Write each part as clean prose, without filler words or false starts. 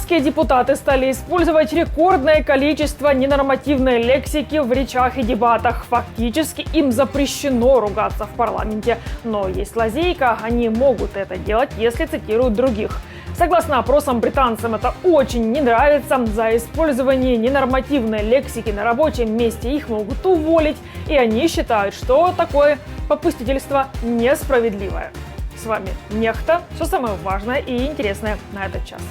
Украинские депутаты стали использовать рекордное количество ненормативной лексики в речах и дебатах. Фактически им запрещено ругаться в парламенте. Но есть лазейка, они могут это делать, если цитируют других. Согласно опросам, британцам это очень не нравится. За использование ненормативной лексики на рабочем месте их могут уволить. И они считают, что такое попустительство несправедливое. С вами Нехта. Все самое важное и интересное на этот час.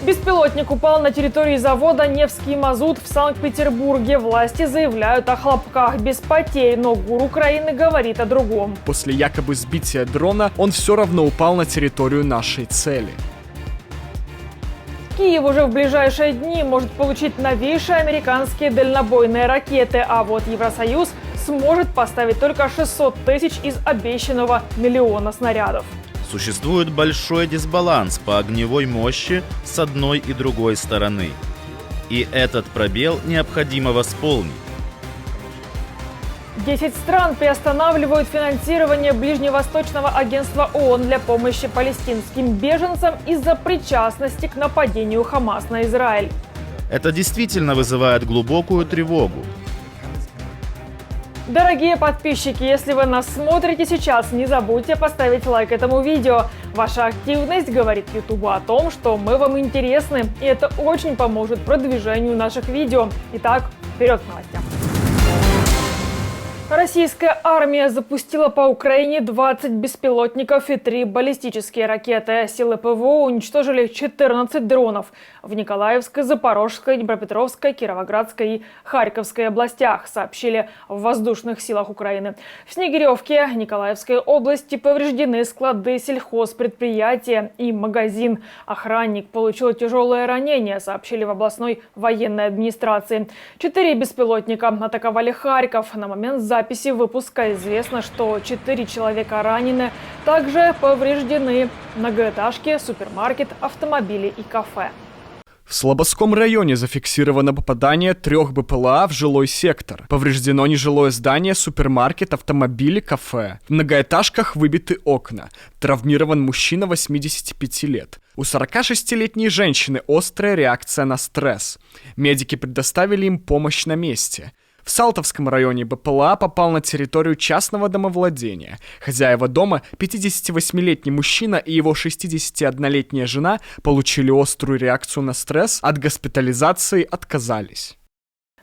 Беспилотник упал на территории завода «Невский мазут» в Санкт-Петербурге. Власти заявляют о хлопках без потерь, но ГУР Украины говорит о другом. После якобы сбития дрона он все равно упал на территорию нашей цели. Киев уже в ближайшие дни может получить новейшие американские дальнобойные ракеты, а вот Евросоюз сможет поставить только 600 тысяч из обещанного миллиона снарядов. Существует большой дисбаланс по огневой мощи с одной и другой стороны. И этот пробел необходимо восполнить. 10 стран приостанавливают финансирование Ближневосточного агентства ООН для помощи палестинским беженцам из-за причастности к нападению Хамас на Израиль. Это действительно вызывает глубокую тревогу. Дорогие подписчики, если вы нас смотрите сейчас, не забудьте поставить лайк этому видео. Ваша активность говорит Ютубу о том, что мы вам интересны, и это очень поможет продвижению наших видео. Итак, вперед к новостям. Российская армия запустила по Украине 20 беспилотников и 3 баллистические ракеты. Силы ПВО уничтожили 14 дронов в Николаевской, Запорожской, Днепропетровской, Кировоградской и Харьковской областях, сообщили в воздушных силах Украины. В Снегиревке, Николаевской области повреждены склады сельхозпредприятия и магазин. Охранник получил тяжелое ранение, сообщили в областной военной администрации. 4 беспилотника атаковали Харьков. На момент записи выпуска известно, что 4 человека ранены. Также повреждены многоэтажки, супермаркет, автомобили и кафе. В Слободском районе зафиксировано попадание 3 БПЛА в жилой сектор. Повреждено нежилое здание, супермаркет, автомобили, кафе. В многоэтажках выбиты окна. Травмирован мужчина 85 лет. У 46-летней женщины острая реакция на стресс. Медики предоставили им помощь на месте. В Салтовском районе БПЛА попал на территорию частного домовладения. Хозяева дома, 58-летний мужчина и его 61-летняя жена, получили острую реакцию на стресс, от госпитализации отказались.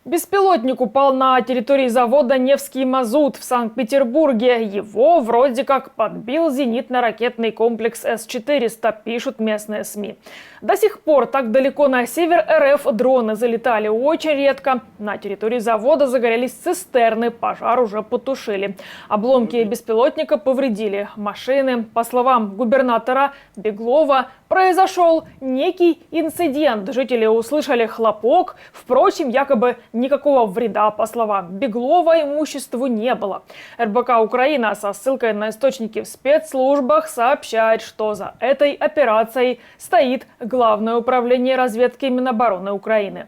Беспилотник упал на территории завода «Невский мазут» в Санкт-Петербурге. Его вроде как подбил зенитно-ракетный комплекс С-400, пишут местные СМИ. До сих пор так далеко на север РФ дроны залетали очень редко. На территории завода загорелись цистерны, пожар уже потушили. Обломки беспилотника повредили машины. По словам губернатора Беглова, произошел некий инцидент. Жители услышали хлопок. Впрочем, якобы никакого вреда, по словам Беглова, имуществу не было. РБК Украина со ссылкой на источники в спецслужбах сообщает, что за этой операцией стоит Главное управление разведки Минобороны Украины.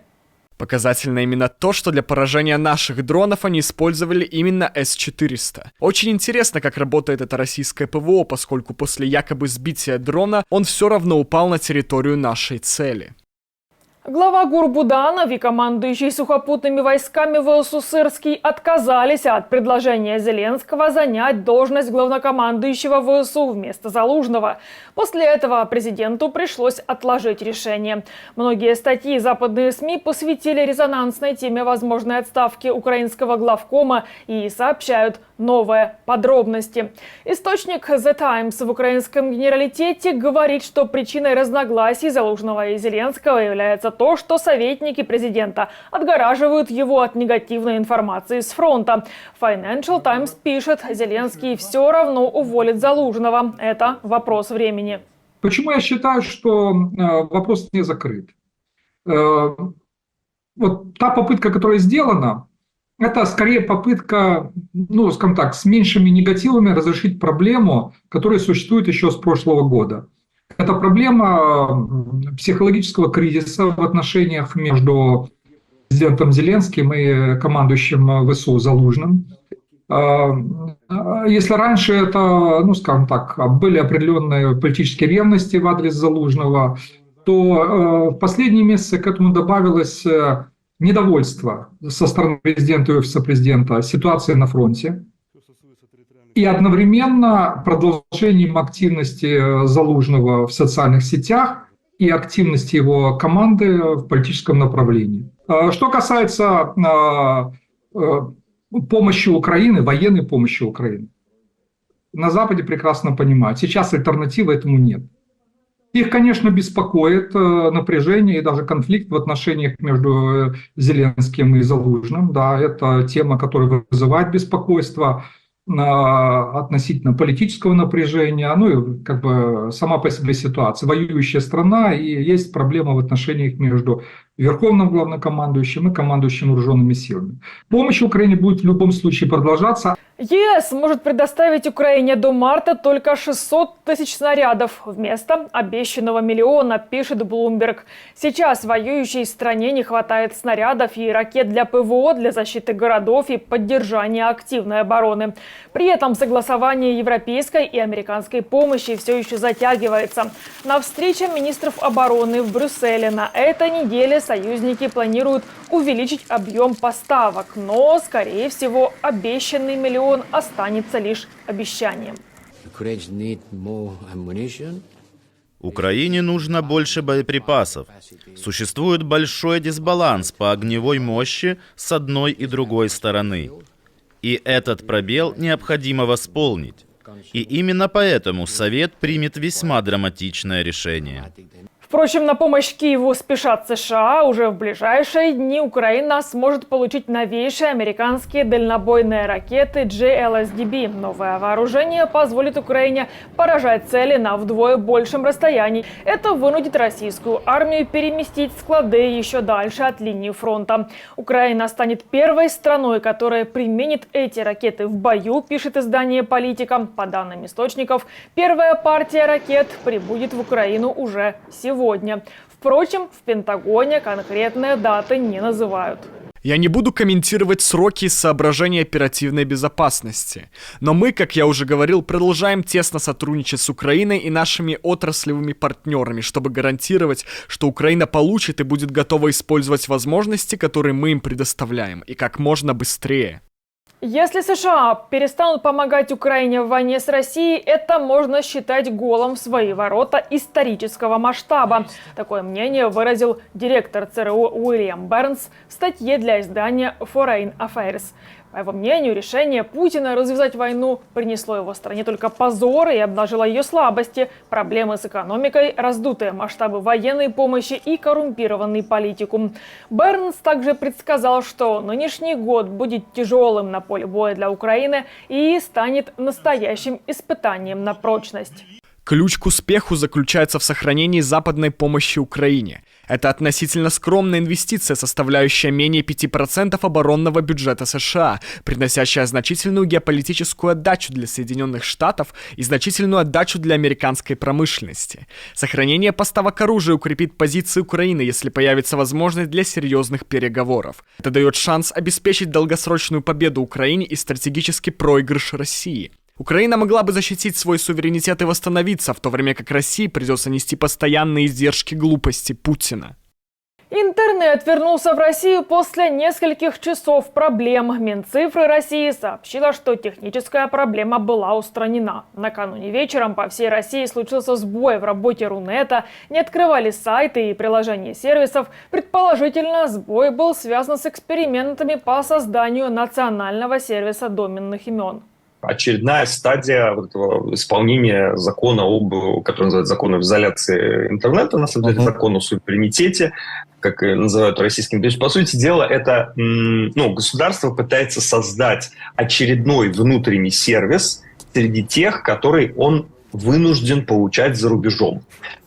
Показательно именно то, что для поражения наших дронов они использовали именно С-400. Очень интересно, как работает это российское ПВО, поскольку после якобы сбития дрона он все равно упал на территорию нашей цели. Глава ГУР Буданов и командующий сухопутными войсками ВСУ Сырский отказались от предложения Зеленского занять должность главнокомандующего ВСУ вместо Залужного. После этого президенту пришлось отложить решение. Многие статьи и западные СМИ посвятили резонансной теме возможной отставки украинского главкома и сообщают новые подробности. Источник The Times в украинском генералитете говорит, что причиной разногласий Залужного и Зеленского является то, что советники президента отгораживают его от негативной информации с фронта. Financial Times пишет, Зеленский все равно уволит Залужного. Это вопрос времени. Почему я считаю, что вопрос не закрыт? Вот та попытка, которая сделана, это скорее попытка, скажем так, с меньшими негативами разрешить проблему, которая существует еще с прошлого года. Это проблема психологического кризиса в отношениях между президентом Зеленским и командующим ВСУ Залужным. Если раньше это, ну, скажем так, были определенные политические ревности в адрес Залужного, то в последние месяцы к этому добавилось недовольство со стороны президента и офиса президента ситуацией на фронте и одновременно продолжением активности Залужного в социальных сетях и активности его команды в политическом направлении. Что касается помощи Украины, военной помощи Украины, на Западе прекрасно понимают, сейчас альтернативы этому нет. Их, конечно, беспокоит напряжение и даже конфликт в отношениях между Зеленским и Залужным. Да, это тема, которая вызывает беспокойство относительно политического напряжения, ну и как бы сама по себе ситуация. Воюющая страна, и есть проблема в отношениях между верховным главнокомандующим и командующим вооруженными силами. Помощь Украине будет в любом случае продолжаться. ЕС может предоставить Украине до марта только 600 тысяч снарядов вместо обещанного миллиона, пишет Bloomberg. Сейчас воюющей стране не хватает снарядов и ракет для ПВО, для защиты городов и поддержания активной обороны. При этом согласование европейской и американской помощи все еще затягивается. На встрече министров обороны в Брюсселе на этой неделе союзники планируют увеличить объем поставок, но, скорее всего, обещанный миллион останется лишь обещанием. Украине нужно больше боеприпасов. Существует большой дисбаланс по огневой мощи с одной и другой стороны. И этот пробел необходимо восполнить. И именно поэтому Совет примет весьма драматичное решение. Впрочем, на помощь Киеву спешат США. Уже в ближайшие дни Украина сможет получить новейшие американские дальнобойные ракеты GLSDB. Новое вооружение позволит Украине поражать цели на вдвое большем расстоянии. Это вынудит российскую армию переместить склады еще дальше от линии фронта. Украина станет первой страной, которая применит эти ракеты в бою, пишет издание «Политика». По данным источников, первая партия ракет прибудет в Украину уже сегодня. Впрочем, в Пентагоне конкретные даты не называют. Я не буду комментировать сроки из соображений оперативной безопасности. Но мы, как я уже говорил, продолжаем тесно сотрудничать с Украиной и нашими отраслевыми партнерами, чтобы гарантировать, что Украина получит и будет готова использовать возможности, которые мы им предоставляем, и как можно быстрее. Если США перестанут помогать Украине в войне с Россией, это можно считать голом в свои ворота исторического масштаба. Такое мнение выразил директор ЦРУ Уильям Бернс в статье для издания Foreign Affairs. По его мнению, решение Путина развязать войну принесло его стране только позор и обнажило ее слабости, проблемы с экономикой, раздутые масштабы военной помощи и коррумпированный политикум. Бернс также предсказал, что нынешний год будет тяжелым на поле боя для Украины и станет настоящим испытанием на прочность. Ключ к успеху заключается в сохранении западной помощи Украине. Это относительно скромная инвестиция, составляющая менее 5% оборонного бюджета США, приносящая значительную геополитическую отдачу для Соединенных Штатов и значительную отдачу для американской промышленности. Сохранение поставок оружия укрепит позиции Украины, если появится возможность для серьезных переговоров. Это дает шанс обеспечить долгосрочную победу Украине и стратегический проигрыш России. Украина могла бы защитить свой суверенитет и восстановиться, в то время как России придется нести постоянные издержки глупости Путина. Интернет вернулся в Россию после нескольких часов проблем. Минцифры России сообщила, что техническая проблема была устранена. Накануне вечером по всей России случился сбой в работе Рунета, не открывали сайты и приложения сервисов. Предположительно, сбой был связан с экспериментами по созданию национального сервиса доменных имен. Очередная стадия вот этого исполнения закона, который называется закон об изоляции интернета, на самом деле закон о суверенитете, как называют российским. То есть, по сути дела, это государство пытается создать очередной внутренний сервис среди тех, который он вынужден получать за рубежом.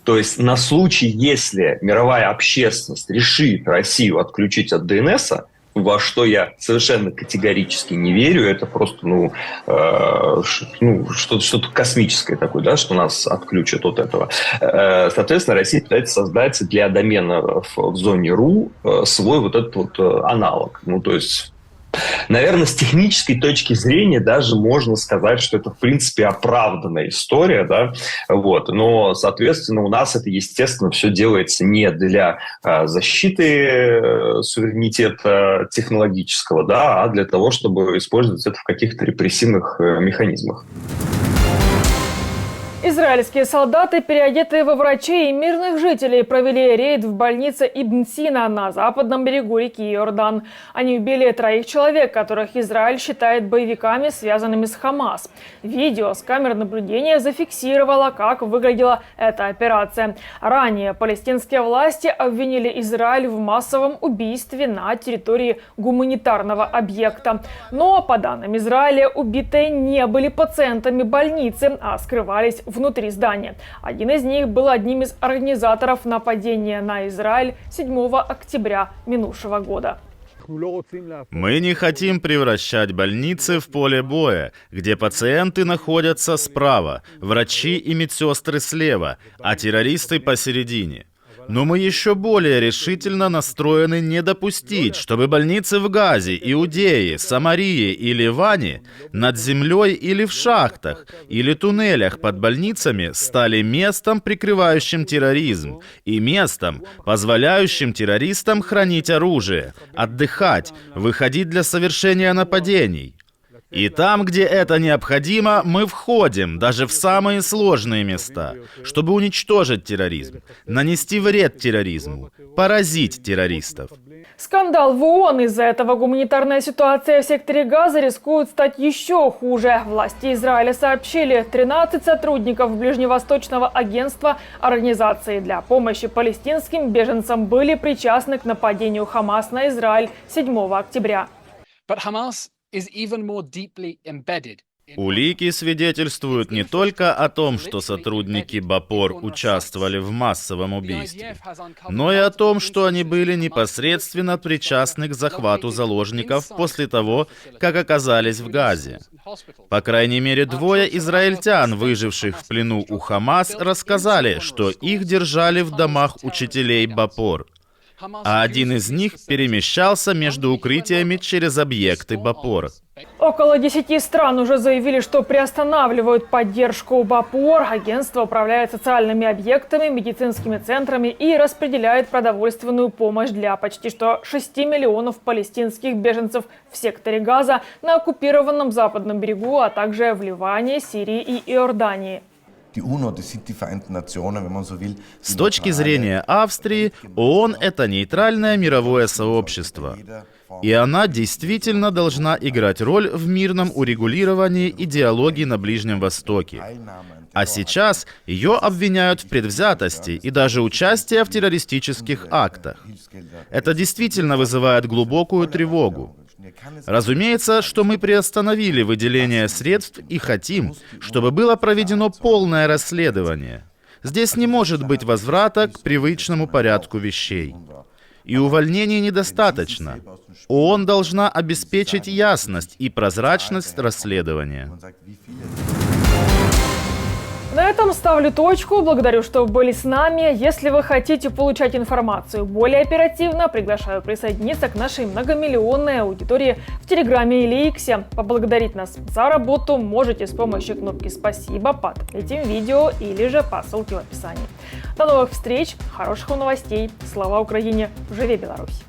То есть на случай, если мировая общественность решит Россию отключить от ДНС, во что я совершенно категорически не верю, это просто что-то космическое такое, да, что нас отключат от этого. Соответственно, Россия пытается создать для домена в зоне .ru свой вот этот вот аналог. Ну, то есть Наверное, с технической точки зрения даже можно сказать, что это, в принципе, оправданная история, да, вот. Но, соответственно, у нас это, естественно, все делается не для защиты суверенитета технологического, да, а для того, чтобы использовать это в каких-то репрессивных механизмах. Израильские солдаты, переодетые во врачей и мирных жителей, провели рейд в больнице Ибн Сина на западном берегу реки Иордан. Они убили 3 человек, которых Израиль считает боевиками, связанными с Хамас. Видео с камер наблюдения зафиксировало, как выглядела эта операция. Ранее палестинские власти обвинили Израиль в массовом убийстве на территории гуманитарного объекта. Но, по данным Израиля, убитые не были пациентами больницы, а скрывались внутри здания. Один из них был одним из организаторов нападения на Израиль 7 октября минувшего года. Мы не хотим превращать больницы в поле боя, где пациенты находятся справа, врачи и медсестры слева, а террористы посередине. Но мы еще более решительно настроены не допустить, чтобы больницы в Газе, Иудее, Самарии и Ливане, над землей или в шахтах, или туннелях под больницами стали местом, прикрывающим терроризм, и местом, позволяющим террористам хранить оружие, отдыхать, выходить для совершения нападений. И там, где это необходимо, мы входим даже в самые сложные места, чтобы уничтожить терроризм, нанести вред терроризму, поразить террористов. Скандал в ООН. Из-за этого гуманитарная ситуация в секторе Газа рискует стать еще хуже. Власти Израиля сообщили, 13 сотрудников Ближневосточного агентства Организации для помощи палестинским беженцам были причастны к нападению Хамас на Израиль 7 октября. Улики свидетельствуют не только о том, что сотрудники БАПОР участвовали в массовом убийстве, но и о том, что они были непосредственно причастны к захвату заложников после того, как оказались в Газе. По крайней мере, 2 израильтян, выживших в плену у Хамас, рассказали, что их держали в домах учителей БАПОР, а один из них перемещался между укрытиями через объекты БАПОР. Около 10 стран уже заявили, что приостанавливают поддержку БАПОР. Агентство управляет социальными объектами, медицинскими центрами и распределяет продовольственную помощь для почти что 6 миллионов палестинских беженцев в секторе Газа, на оккупированном западном берегу, а также в Ливане, Сирии и Иордании. С точки зрения Австрии, ООН – это нейтральное мировое сообщество. И она действительно должна играть роль в мирном урегулировании и диалоге на Ближнем Востоке. А сейчас ее обвиняют в предвзятости и даже участии в террористических актах. Это действительно вызывает глубокую тревогу. Разумеется, что мы приостановили выделение средств и хотим, чтобы было проведено полное расследование. Здесь не может быть возврата к привычному порядку вещей. И увольнений недостаточно. ООН должна обеспечить ясность и прозрачность расследования. На этом ставлю точку. Благодарю, что были с нами. Если вы хотите получать информацию более оперативно, приглашаю присоединиться к нашей многомиллионной аудитории в Телеграме или Иксе. Поблагодарить нас за работу можете с помощью кнопки «Спасибо» под этим видео или же по ссылке в описании. До новых встреч, хороших новостей. Слава Украине! Живи Беларусь!